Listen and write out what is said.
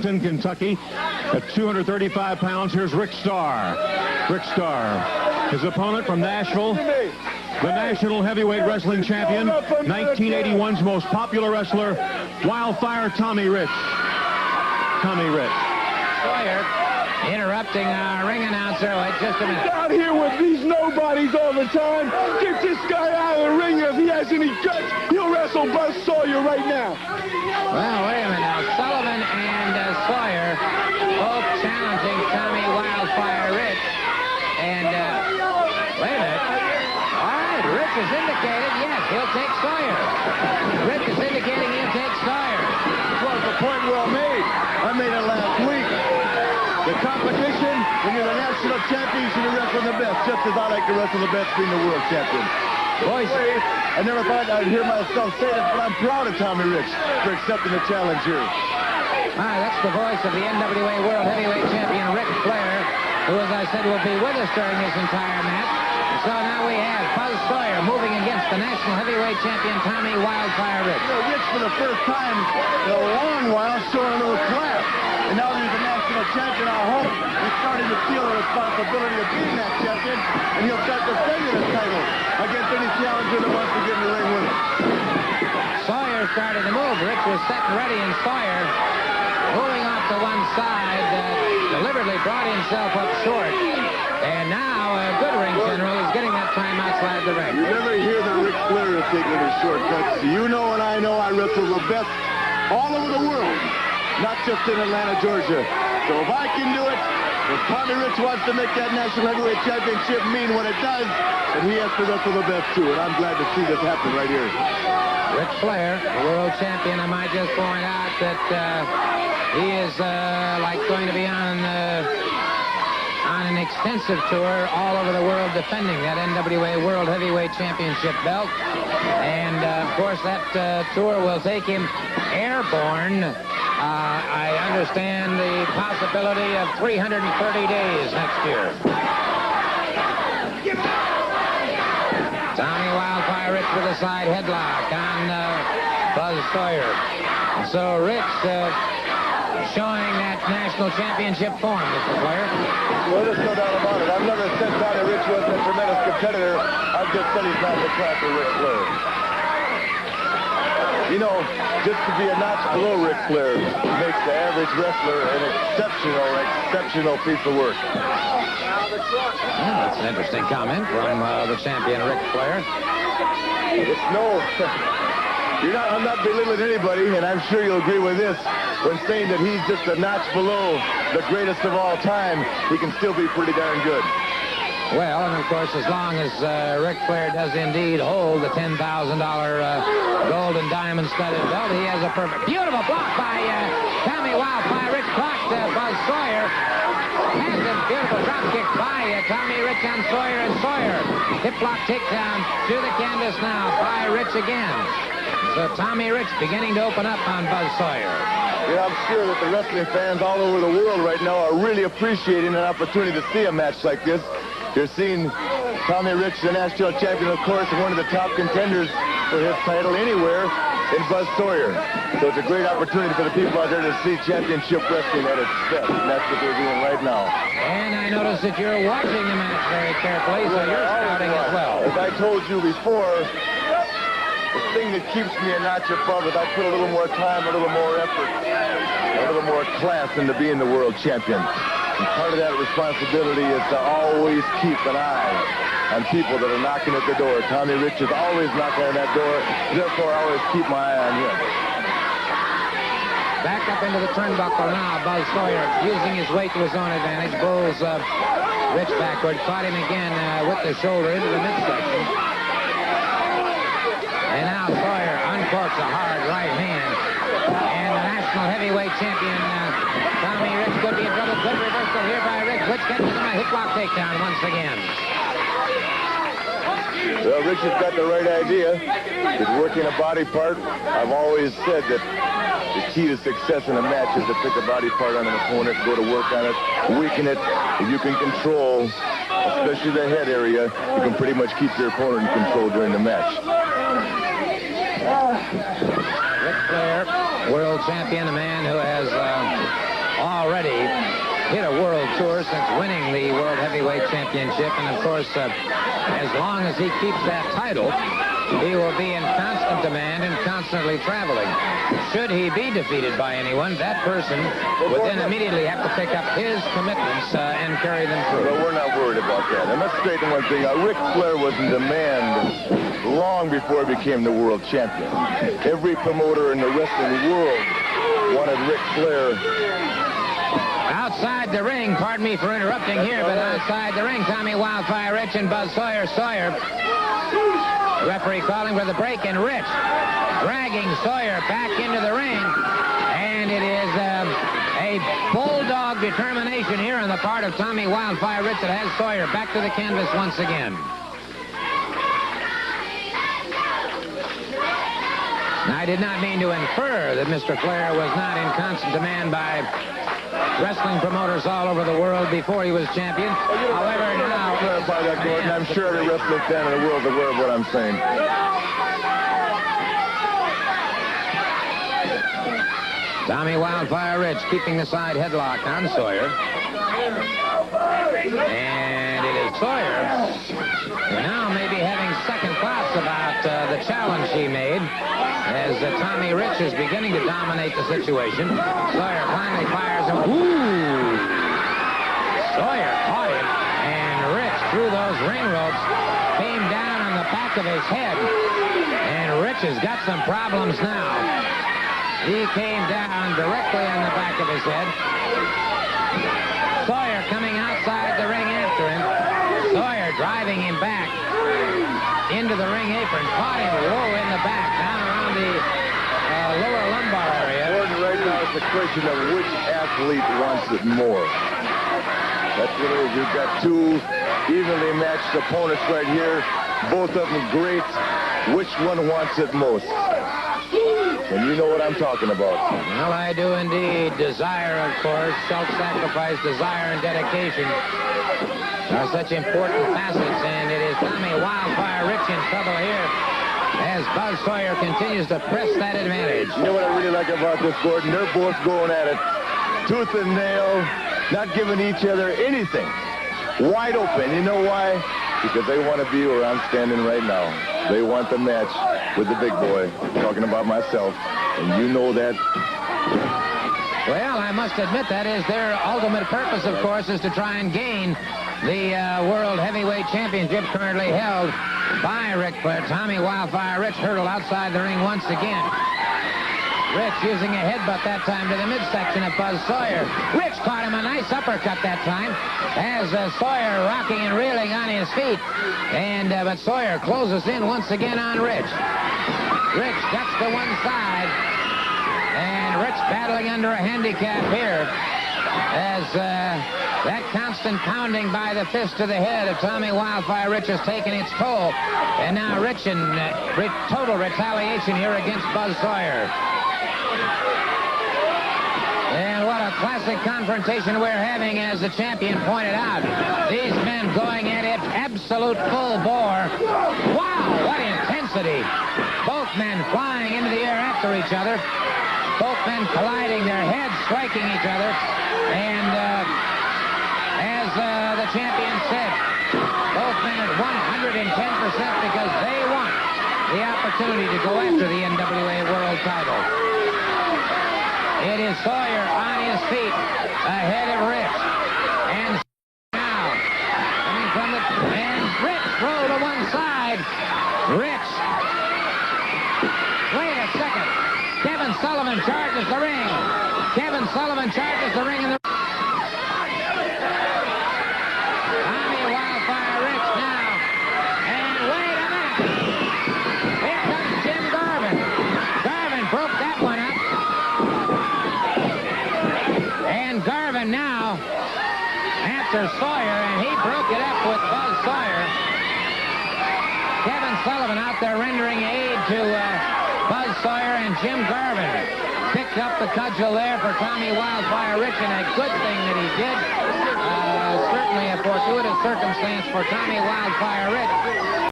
Lexington, Kentucky. At 235 pounds, here's Rick Starr. Rick Starr, his opponent from Nashville, the National Heavyweight Wrestling Champion, 1981's most popular wrestler, Wildfire Tommy Rich. Tommy Rich. Sawyer interrupting our ring announcer. Wait just a minute. Out here with these nobodies all the time. Get this guy out of the ring. If he has any guts, he'll wrestle Buzz Sawyer right now. Well, wait a minute now. Sullivan and Sawyer both challenging Tommy Wildfire Rich. And, wait a minute. All right, Rich has indicated, yes, he'll take Sawyer. Rich is indicating he'll take Sawyer. This was the point well made. I made it last week. The competition, when you're the national champion, you should be wrestling the best, just as I like to wrestle the best being the world champion. Boys, I never thought I'd hear myself say it, but I'm proud of Tommy Rich for accepting the challenge here. that's the voice of the NWA World Heavyweight Champion, Ric Flair, who, as I said, will be with us during this entire match. So now we have Buzz Sawyer moving against the National Heavyweight Champion, Tommy Wildfire Rich. You know, Rich, for the first time in a long while, showing a little class. And now that he's the national champion, I hope he's starting to feel the responsibility of being that champion, and he'll start defending his title against any challenger that wants to get in the ring with him. Sawyer started to move. Rich was set and ready, and Sawyer, moving off to one side, deliberately brought himself up short. And now, a good ring general is getting that time outside the ring. You never hear that Ric Flair is taking any shortcuts. You know and I know I wrestle the best all over the world, not just in Atlanta, Georgia. So if I can do it, if Tommy Rich wants to make that National Heavyweight Championship mean what it does, then he has to wrestle the best too. And I'm glad to see this happen right here. Ric Flair, the world champion. I might just point out that he is like going to be on an extensive tour all over the world defending that NWA World Heavyweight Championship belt. And, of course, that tour will take him airborne. I understand the possibility of 330 days next year. Tommy Wildfire Rich with a side headlock on Buzz Sawyer. So Rich showing that national championship form, Mr. Flair. Well, there's no doubt about it. I've never said Tommy Rich was a tremendous competitor. I've just said he's not the class of Ric Flair. You know, just to be a notch below Ric Flair makes the average wrestler an exceptional piece of work. Well, that's an interesting comment from the champion, Ric Flair. I'm not belittling anybody, and I'm sure you'll agree with this, when saying that he's just a notch below the greatest of all time, he can still be pretty darn good. Well, and of course, as long as Ric Flair does indeed hold the $10,000 gold and diamond studded belt, he has a perfect, beautiful block by Tommy Wildfire Rich, blocked Buzz Sawyer. Massive, beautiful drop kick by Tommy Rich on Sawyer, and Sawyer hip block takedown to the canvas now by Rich again. So Tommy Rich beginning to open up on Buzz Sawyer. Yeah, I'm sure that the wrestling fans all over the world right now are really appreciating an opportunity to see a match like this. You're seeing Tommy Rich, the national champion, of course, and one of the top contenders for his title anywhere in Buzz Sawyer. So it's a great opportunity for the people out there to see championship wrestling at its best, and that's what they're doing right now. And I notice that you're watching the match very carefully, so you're scouting as well. As I told you before, the thing that keeps me a notch above is I put a little more time, a little more effort, a little more class into being the world champion. And part of that responsibility is to always keep an eye on people that are knocking at the door. Tommy Rich is always knocking on that door, therefore I always keep my eye on him. Back up into the turnbuckle now, Buzz Sawyer using his weight to his own advantage. Bulls Rich backward, caught him again with the shoulder into the midsection. And now Sawyer uncorks a hard right hand. And the national heavyweight champion, Tommy Rich, could be in trouble. Good reversal here by Rich. Rich gets him a hip lock takedown once again. Well, Rich has got the right idea. He's working a body part. I've always said that the key to success in a match is to pick a body part on an opponent, go to work on it, weaken it. If you can control, especially the head area, you can pretty much keep your opponent in control during the match. Ric Flair, world champion, a man who has tour since winning the World Heavyweight Championship. And, of course, as long as he keeps that title, he will be in constant demand and constantly traveling. Should he be defeated by anyone, that person would then immediately have to pick up his commitments and carry them through. But we're not worried about that. And let's straighten one thing out. Ric Flair was in demand long before he became the world champion. Every promoter in the wrestling world wanted Ric Flair. Outside the ring, pardon me for interrupting here, but outside the ring, Tommy Wildfire Rich and Buzz Sawyer. The referee calling for the break, and Rich dragging Sawyer back into the ring. And it is a bulldog determination here on the part of Tommy Wildfire Rich that has Sawyer back to the canvas once again. Now, I did not mean to infer that Mr. Flair was not in constant demand by wrestling promoters all over the world before he was champion. However, now... Clarify that, Gordon. I'm sure every wrestling fan in the world is aware of what I'm saying. Tommy Wildfire Rich keeping the side headlock on Sawyer. And it is Sawyer who now may be having second thoughts about the challenge he made as Tommy Rich is beginning to dominate the situation. Sawyer finally fires him. Ooh! Sawyer caught him, and Rich, through those ring ropes, came down on the back of his head. And Rich has got some problems now. He came down directly on the back of his head. Sawyer coming outside the ring after him. Sawyer driving him back into the ring apron. Caught him low in the back, down around the lower lumbar area. Gordon, right now it's a question of which athlete wants it more. That's what it is. You've got two evenly matched opponents right here. Both of them great. Which one wants it most? And you know what I'm talking about. Well, I do indeed. Desire, of course, self-sacrifice, desire, and dedication are such important facets, and it is Tommy Wildfire Rich in trouble here as Buzz Sawyer continues to press that advantage. You know what I really like about this, Gordon? They're both going at it tooth and nail, not giving each other anything. Wide open. You know why? Because they want to be where I'm standing right now. They want the match with the big boy. I'm talking about myself, and you know that. Well, I must admit that is their ultimate purpose, of course, is to try and gain the World Heavyweight Championship currently held by Ric Flair. Tommy Wildfire Rich hurdled outside the ring once again. Rich using a headbutt that time to the midsection of Buzz Sawyer. Rich caught him a nice uppercut that time as Sawyer rocking and reeling on his feet. And but Sawyer closes in once again on Rich. Rich ducks to one side. And Rich battling under a handicap here as that constant pounding by the fist to the head of Tommy Wildfire Rich has taken its toll. And now Rich in total retaliation here against Buzz Sawyer. And what a classic confrontation we're having, as the champion pointed out. These men going at it absolute full bore. Wow, what intensity. Both men flying into the air after each other. Both men colliding, their heads striking each other. And as the champion said, both men at 110% because they want the opportunity to go after the NWA World title. It is Sawyer on his feet ahead of Rich. And now, coming from the... And Rich throw to one side. Rich. Wait a second. Kevin Sullivan charges the ring. Kevin Sullivan charges the ring in the... Tommy Wildfire Rich now. And wait a minute. Here comes Jim Garvin. Garvin broke that one up. And Garvin now after Sawyer, and he broke it up with Buzz Sawyer. Kevin Sullivan out there rendering aid to Buzz Sawyer, and Jim Garvin picked up the cudgel there for Tommy Wildfire Rich, and a good thing that he did. Certainly a fortuitous circumstance for Tommy Wildfire Rich.